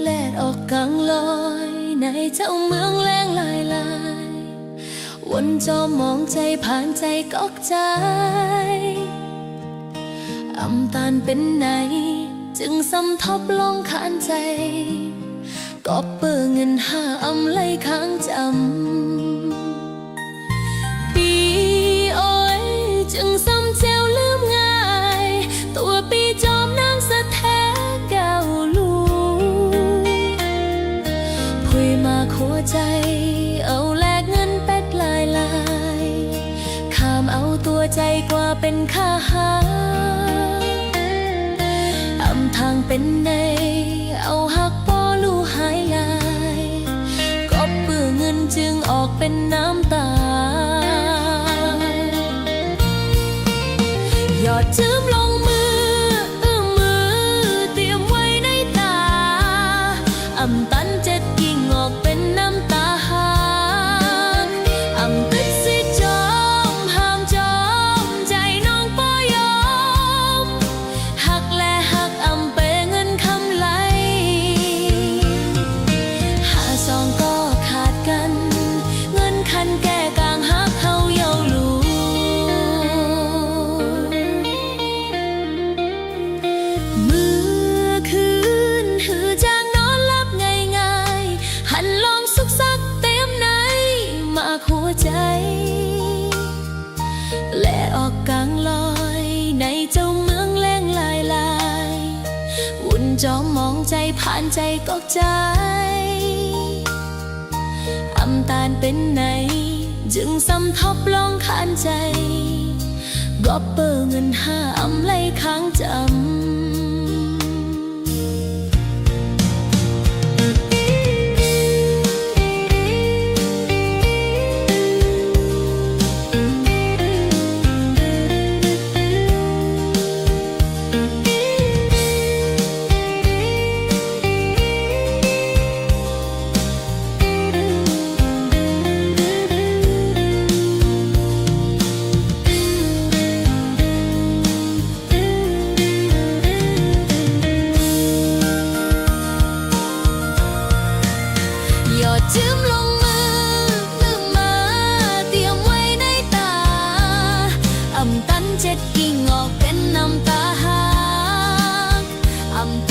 แลดออกกลางลอยในเจ้าเมืองแรงลายวนจอมองใจผ่านใจกอกใจอำตานเป็นไหนจึงซ้ำทบลงขานใจก็เปิดเงิน5 อำเลยค้างจำปีโอ้ยจึงซ้ำเจ้าลืมง่ายตัวปีจอมนางสะแท้เก่าลูพุยมาขัวใจเอาแลกเงินเป็ดลายข้ามเอาตัวใจกว่าเป็นค่าหาอำทางเป็นในเอาหักปอลูหายลายก็เปื้อเงินจึงออกเป็นน้ำตาหยอดจืมลงมือเตรียมไว้ในตาอำตันเจ็ดกิ่งออกเป็นน้ำตาหาอำติดสิจอมห้ามจอมใจน้องปอยอมหักและหักอำเปเงินคำไหลหาซองก็ขาดกันเงินคันแก่กลางหักเฮาเยาลูเมื่อคืนหือจางนอนหลับง่ายๆหันลองสุกซักเต็มในมาหัวใจและออกกลางลอยในเจ้าเมืองแรงลายวุ่นจอมมองใจผ่านใจกอกใจอำตานเป็นไหนจึงซ้ำทบลองขานใจก็เปิดเงิน5 อำเลยค้างจำหยอดจืมลงมือมาเตรียมไว้ในตาอำตันเจ็ดกิ่งออกเป็นน้ำตาหากอำ